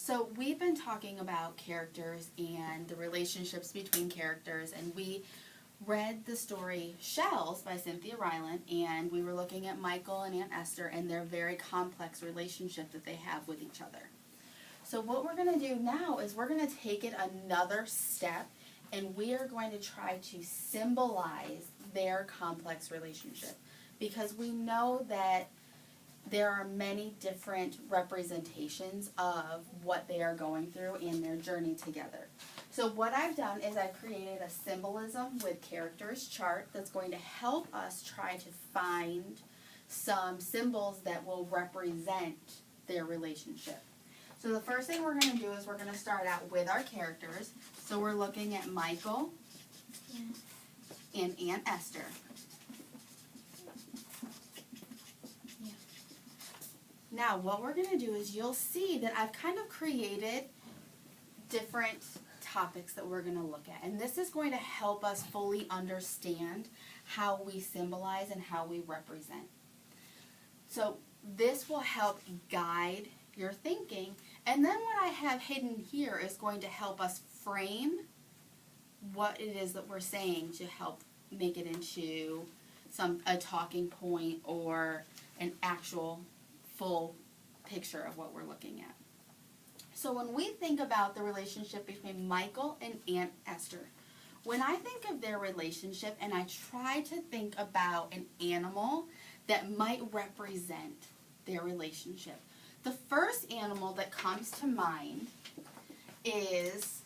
So we've been talking about characters and the relationships between characters, and we read the story Shells by Cynthia Ryland, and we were looking at Michael and Aunt Esther and their very complex relationship that they have with each other. So what we're going to do now is we're going to take it another step, and we are going to try to symbolize their complex relationship, because we know that there are many different representations of what they are going through in their journey together. So what I've done is I've created a symbolism with characters chart that's going to help us try to find some symbols that will represent their relationship. So the first thing we're going to do is we're going to start out with our characters. So we're looking at Michael and Aunt Esther. Now, what we're going to do is you'll see that I've kind of created different topics that we're going to look at. And this is going to help us fully understand how we symbolize and how we represent. So this will help guide your thinking. And then what I have hidden here is going to help us frame what it is that we're saying to help make it into a talking point or an actual full picture of what we're looking at. So when we think about the relationship between Michael and Aunt Esther, when I think of their relationship and I try to think about an animal that might represent their relationship, the first animal that comes to mind is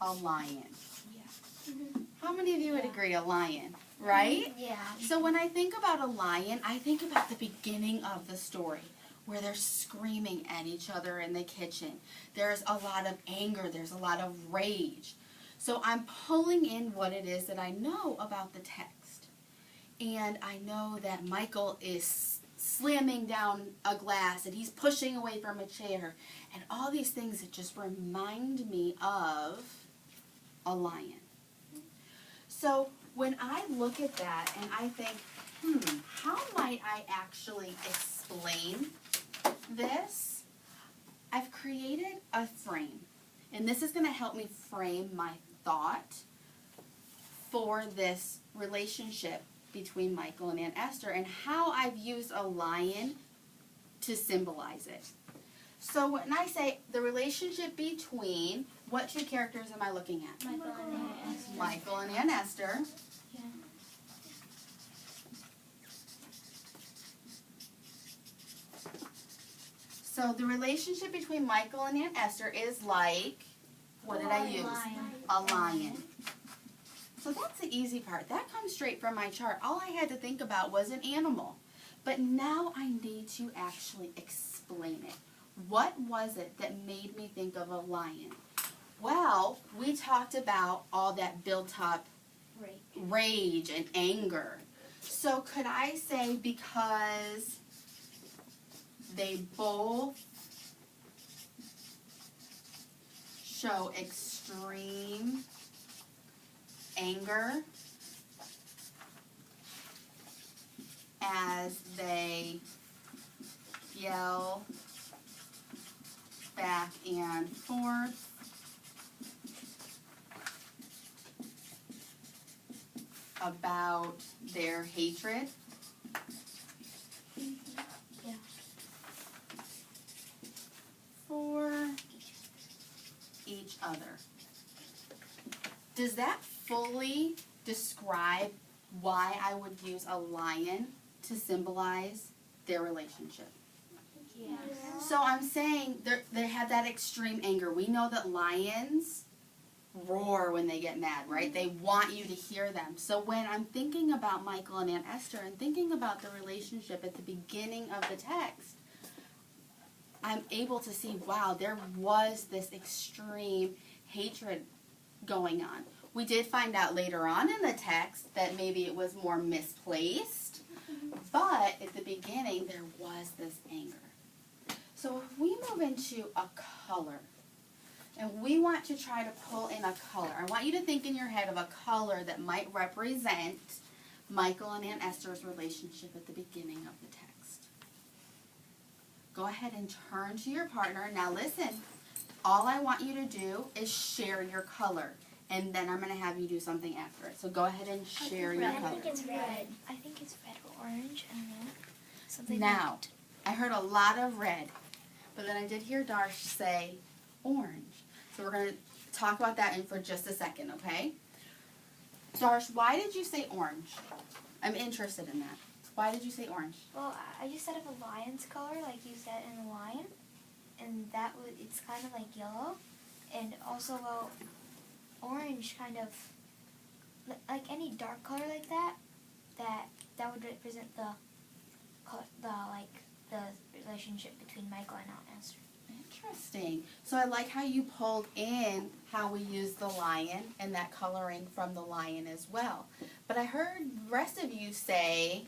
a lion. Yeah. How many of you would agree a lion, right? Yeah. So when I think about a lion, I think about the beginning of the story, where they're screaming at each other in the kitchen. There's a lot of anger. There's a lot of rage. So I'm pulling in what it is that I know about the text. And I know that Michael is slamming down a glass and he's pushing away from a chair. And all these things that just remind me of a lion. So when I look at that and I think, how might I actually explain this? I've created a frame, and this is going to help me frame my thought for this relationship between Michael and Aunt Esther and how I've used a lion to symbolize it. So when I say the relationship between, what two characters am I looking at? Michael and Aunt Esther. Michael and Aunt Esther. Yeah. So the relationship between Michael and Aunt Esther is like, what did I use? A lion. So that's the easy part. That comes straight from my chart. All I had to think about was an animal. But now I need to actually explain it. What was it that made me think of a lion? Well, we talked about all that built up rage and anger. So could I say because they both show extreme anger as they yell back and forth about their hatred? Yeah. For each other. Does that fully describe why I would use a lion to symbolize their relationship? Yeah. So I'm saying they have that extreme anger. We know that lions roar when they get mad, right? They want you to hear them. So when I'm thinking about Michael and Aunt Esther and thinking about the relationship at the beginning of the text, I'm able to see, wow, there was this extreme hatred going on. We did find out later on in the text that maybe it was more misplaced, but at the beginning there was this anger. So if we move into a color, and we want to try to pull in a color, I want you to think in your head of a color that might represent Michael and Aunt Esther's relationship at the beginning of the text. Go ahead and turn to your partner. Now listen, all I want you to do is share your color, and then I'm going to have you do something after it. So go ahead and share your color. I think it's red. I think it's red or orange. I don't know. Something Now, like I heard a lot of red, but then I did hear Darsh say orange. So we're going to talk about that for just a second, okay? Darsh, why did you say orange? I'm interested in that. Why did you say orange? Well, I just said of a lion's color, like you said in a lion, and that would, it's kind of like yellow, and also, well, orange kind of, like any dark color like that, that would represent the relationship between Michael and Aunt Esther. Interesting. So I like how you pulled in how we use the lion and that coloring from the lion as well. But I heard the rest of you say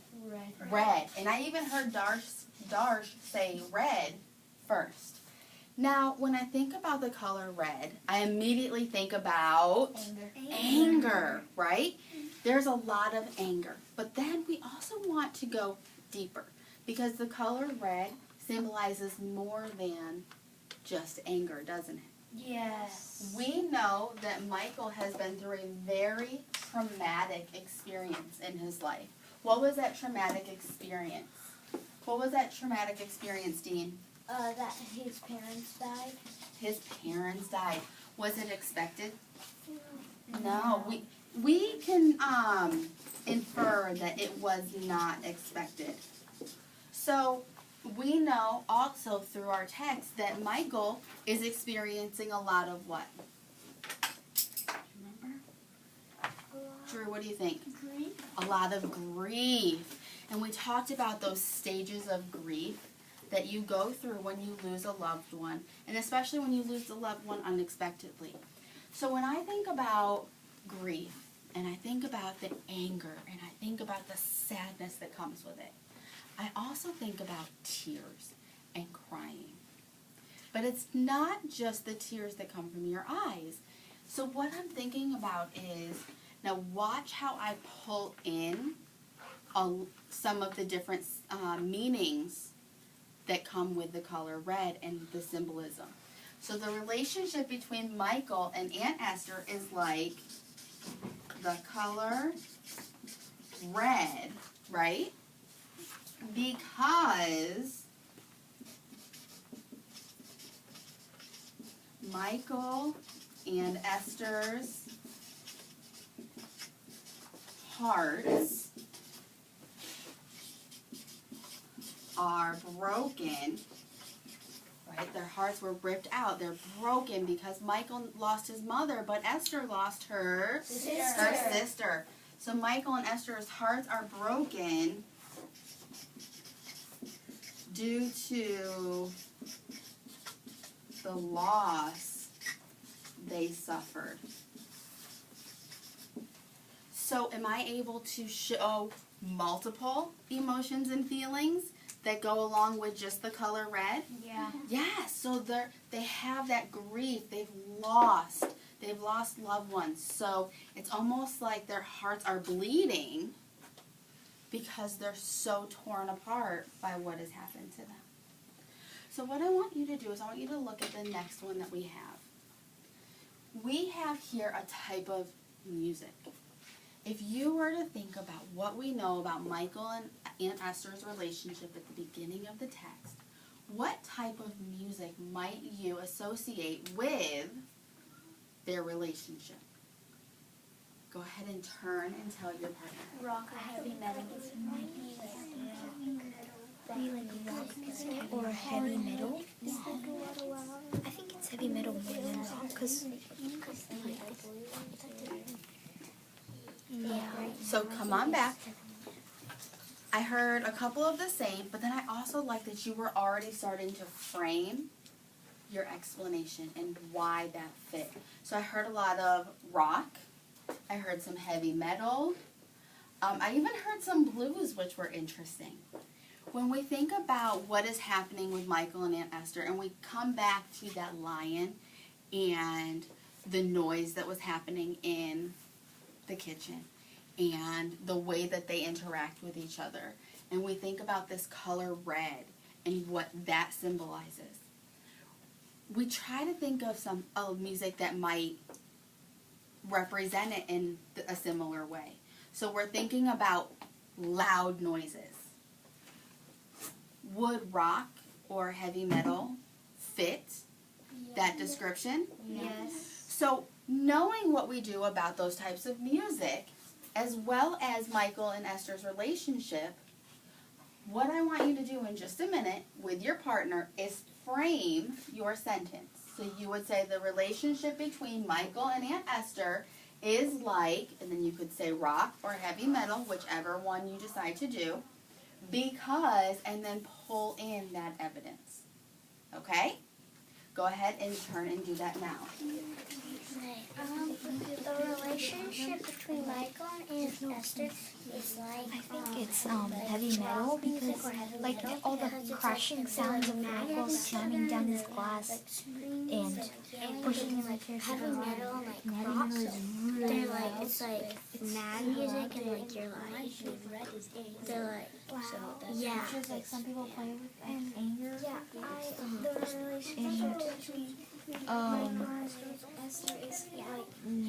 red. And I even heard Darsh say red first. Now, when I think about the color red, I immediately think about anger, right? There's a lot of anger. But then we also want to go deeper because the color red symbolizes more than just anger, doesn't it? Yes. We know that Michael has been through a very traumatic experience in his life. What was that traumatic experience? What was that traumatic experience, Dean? That his parents died. His parents died. Was it expected? No. We can infer that it was not expected. So we know also through our text that Michael is experiencing a lot of what? Remember? Drew, what do you think? Grief. A lot of grief. And we talked about those stages of grief that you go through when you lose a loved one, and especially when you lose a loved one unexpectedly. So when I think about grief, and I think about the anger, and I think about the sadness that comes with it, I also think about tears and crying. But it's not just the tears that come from your eyes. So what I'm thinking about is, now watch how I pull in some of the different meanings that come with the color red and the symbolism. So the relationship between Michael and Aunt Esther is like the color red, right? Because Michael and Esther's hearts are broken, right? Their hearts were ripped out. They're broken because Michael lost his mother, but Esther lost her sister. So Michael and Esther's hearts are broken due to the loss they suffered. So am I able to show multiple emotions and feelings that go along with just the color red? Yeah. Yes, so they have that grief. They've lost loved ones. So it's almost like their hearts are bleeding because they're so torn apart by what has happened to them. So what I want you to do is I want you to look at the next one that we have. We have here a type of music. If you were to think about what we know about Michael and Aunt Esther's relationship at the beginning of the text, what type of music might you associate with their relationship? Go ahead and turn and tell your partner. Rock or heavy metal. Or heavy metal. I think it's heavy metal more than rock, because yeah. So come on back. I heard a couple of the same, but then I also like that you were already starting to frame your explanation and why that fit. So I heard a lot of rock. I heard some heavy metal. I even heard some blues, which were interesting. When we think about what is happening with Michael and Aunt Esther, and we come back to that lion and the noise that was happening in the kitchen and the way that they interact with each other, and we think about this color red and what that symbolizes, we try to think of some music that might represent it in a similar way. So we're thinking about loud noises. Would rock or heavy metal fit that description? Yes. So knowing what we do about those types of music, as well as Michael and Esther's relationship, what I want you to do in just a minute with your partner is frame your sentence. So you would say the relationship between Michael and Aunt Esther is like, and then you could say rock or heavy metal, whichever one you decide to do, because, and then pull in that evidence. Okay? Go ahead and turn and do that now. The relationship between Michael and Esther is like. I think it's heavy metal because like all the crashing sounds of Michael slamming down his glass and pushing him like here's Heavy metal and like rock. They're like it's like mad music and like you're like they're like so yeah. Which is like some people play with like anger. Yeah, the relationship between Esther is like and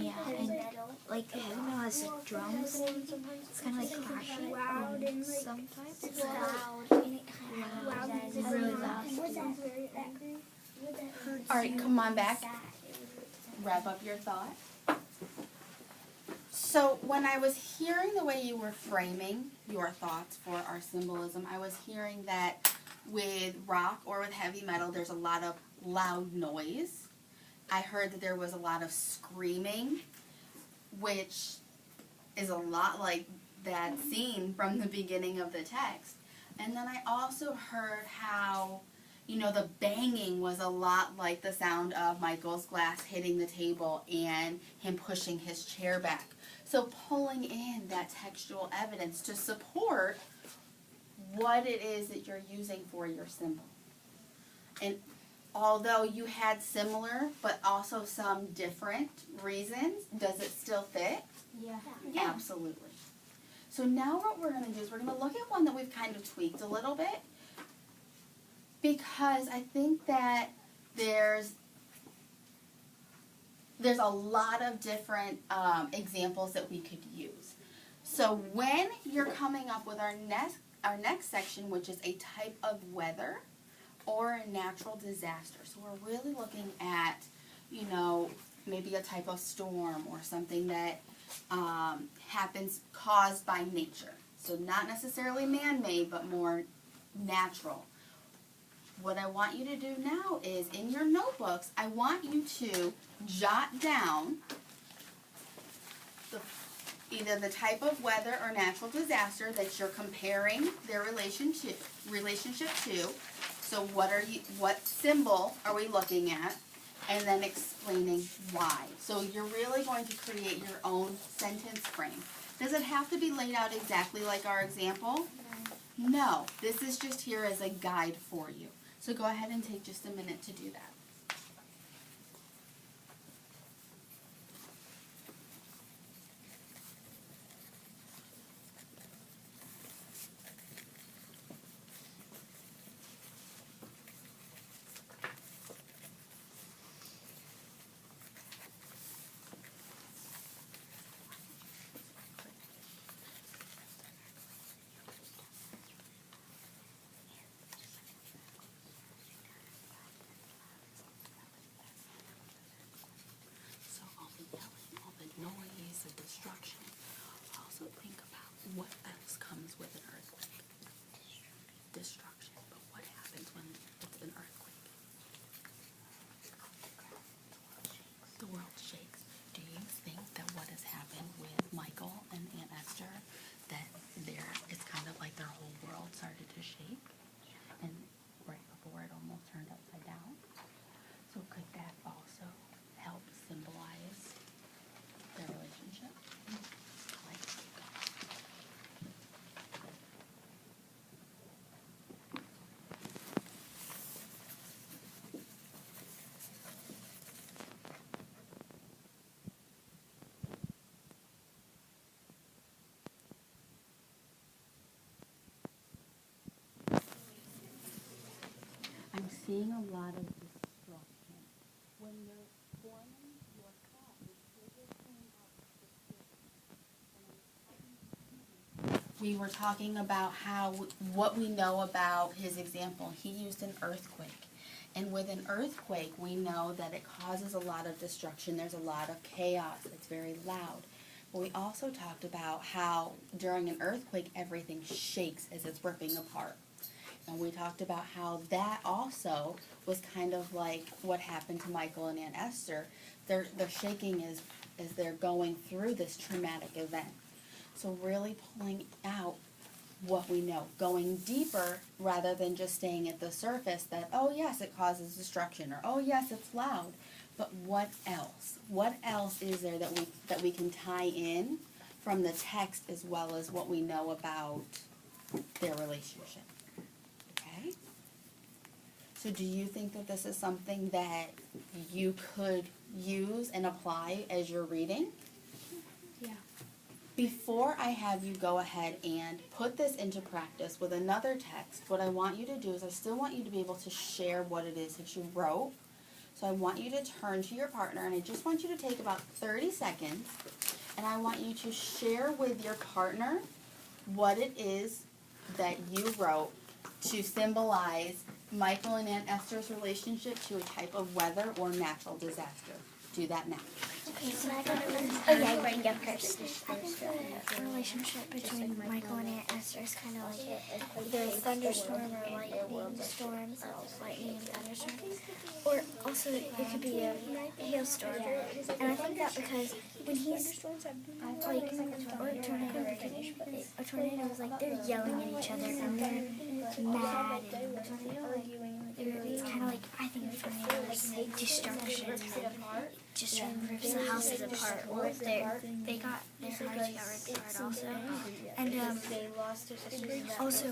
like heavy metal has like drums. It's kind of like crashing loud and like sometimes. it's loud and it's Really loud. Was that very angry? All right, come on back. Wrap up your thought. So when I was hearing the way you were framing your thoughts for our symbolism, I was hearing that with rock or with heavy metal, there's a lot of loud noise. I heard that there was a lot of screaming, which is a lot like that scene from the beginning of the text. And then I also heard how, you know, the banging was a lot like the sound of Michael's glass hitting the table and him pushing his chair back. So pulling in that textual evidence to support what it is that you're using for your symbol. And although you had similar but also some different reasons, does it still fit? Yeah. Absolutely. So now what we're going to do is we're going to look at one that we've kind of tweaked a little bit, because I think that there's a lot of different examples that we could use. So when you're coming up with our next section, which is a type of weather or a natural disaster. So we're really looking at, you know, maybe a type of storm or something that happens caused by nature. So not necessarily man-made, but more natural. What I want you to do now is, in your notebooks, I want you to jot down either the type of weather or natural disaster that you're comparing their relationship to. So what symbol are we looking at? And then explaining why. So you're really going to create your own sentence frame. Does it have to be laid out exactly like our example? No. This is just here as a guide for you. So go ahead and take just a minute to do that. Noise and destruction. Also think about what else comes with an earthquake. Destruction, but what happens when it's an earthquake? The world shakes. Do you think that what has happened with Michael and Aunt Esther, that it's kind of like their whole world started to shake? And right before it almost turned upside down? So could that also help symbolize their relationship? I'm seeing a lot of destruction. we were talking about what we know about his example. He used an earthquake. And with an earthquake, we know that it causes a lot of destruction. There's a lot of chaos. It's very loud. But we also talked about how during an earthquake, everything shakes as it's ripping apart. And we talked about how that also was kind of like what happened to Michael and Aunt Esther. They're shaking as they're going through this traumatic event. So really pulling out what we know, going deeper rather than just staying at the surface that, oh yes, it causes destruction, or oh yes, it's loud. But what else? What else is there that we can tie in from the text as well as what we know about their relationship? Okay? So do you think that this is something that you could use and apply as you're reading? Yeah. Before I have you go ahead and put this into practice with another text, what I want you to do is I still want you to be able to share what it is that you wrote. So I want you to turn to your partner, and I just want you to take about 30 seconds, and I want you to share with your partner what it is that you wrote to symbolize Michael and Aunt Esther's relationship to a type of weather or natural disaster. Do that now. Okay, so I got first. I think the relationship between Michael and Aunt Esther is kind of like the thunderstorm or lightning storm, lightning and thunderstorm. Or also it could be a hailstorm. And I think that because when he's like, or a tornado is like they're yelling at each other and they're mad and it's kind of like, I think a tornado is like destruction and just rips the houses apart. Or their house got ripped apart also. And also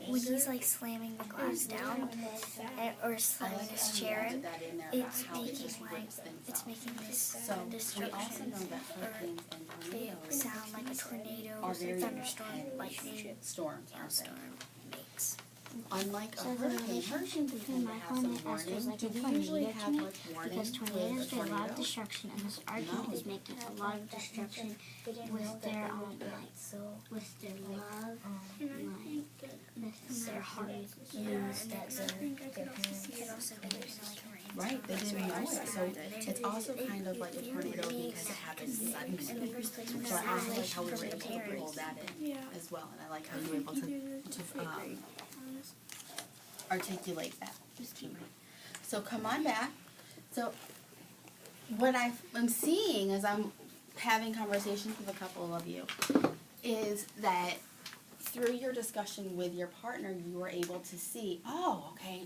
when he's like slamming the glass down or slamming his chair in, it's making this destruction or it sound like a tornado or thunderstorm, lightning, Storms, aren't they? hailstorm makes. Unlike a hurricane, hurricanes we tend to have some warning. Do we usually have much warning Because tornadoes with a do a lot tornado? of destruction, and this argument is making a lot of destruction with their with their love, with their heart. Right, they didn't know it. So it's also kind of like a tornado because it happens suddenly. So I also like how we were able to pull that in as well. And I like how you were able to articulate that. So come on back. So what I'm seeing as I'm having conversations with a couple of you is that through your discussion with your partner, you were able to see, oh, okay,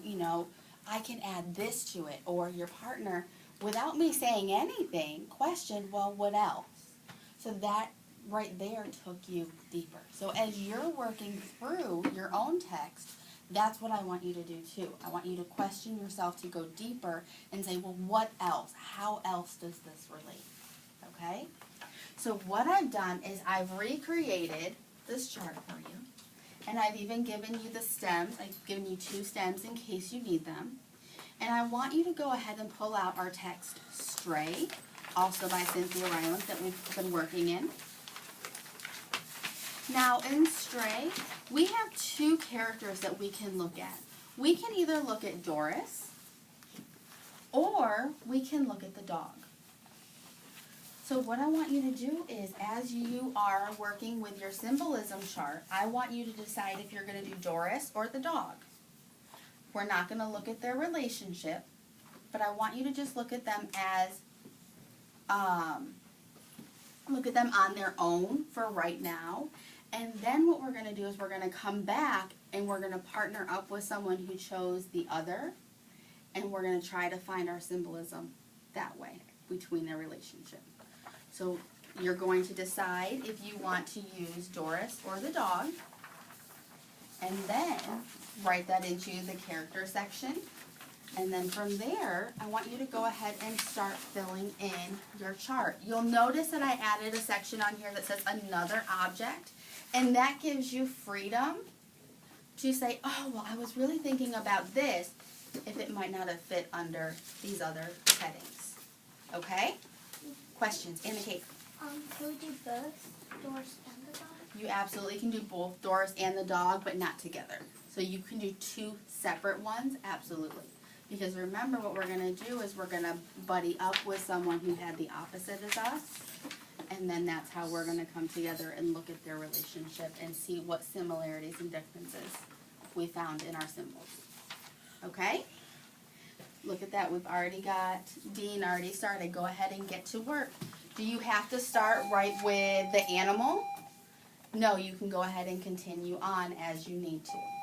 I can add this to it. Or your partner, without me saying anything, questioned, well, what else? So that right there took you deeper. So as you're working through your own text, that's what I want you to do too. I want you to question yourself to go deeper and say, well, what else? How else does this relate? Okay? So what I've done is I've recreated this chart for you. And I've even given you the stems. I've given you 2 stems in case you need them. And I want you to go ahead and pull out our text Stray, also by Cynthia Rylands that we've been working in. Now in Stray, we have 2 characters that we can look at. We can either look at Doris, or we can look at the dog. So what I want you to do is, as you are working with your symbolism chart, I want you to decide if you're going to do Doris or the dog. We're not going to look at their relationship, but I want you to just look at them as, look at them on their own for right now. And then what we're going to do is we're going to come back and we're going to partner up with someone who chose the other, and we're going to try to find our symbolism that way between their relationship. So you're going to decide if you want to use Doris or the dog, and then write that into the character section. And then from there, I want you to go ahead and start filling in your chart. You'll notice that I added a section on here that says another object, and that gives you freedom to say, oh, well, I was really thinking about this, if it might not have fit under these other headings. Okay? Questions? Anna Kate? Can we do both Doris and the dog? You absolutely can do both Doris and the dog, but not together. So you can do two separate ones, absolutely. Because remember, what we're going to do is we're going to buddy up with someone who had the opposite as us. And then that's how we're going to come together and look at their relationship and see what similarities and differences we found in our symbols. Okay? Look at that. We've already got Dean already started. Go ahead and get to work. Do you have to start right with the animal? No, you can go ahead and continue on as you need to.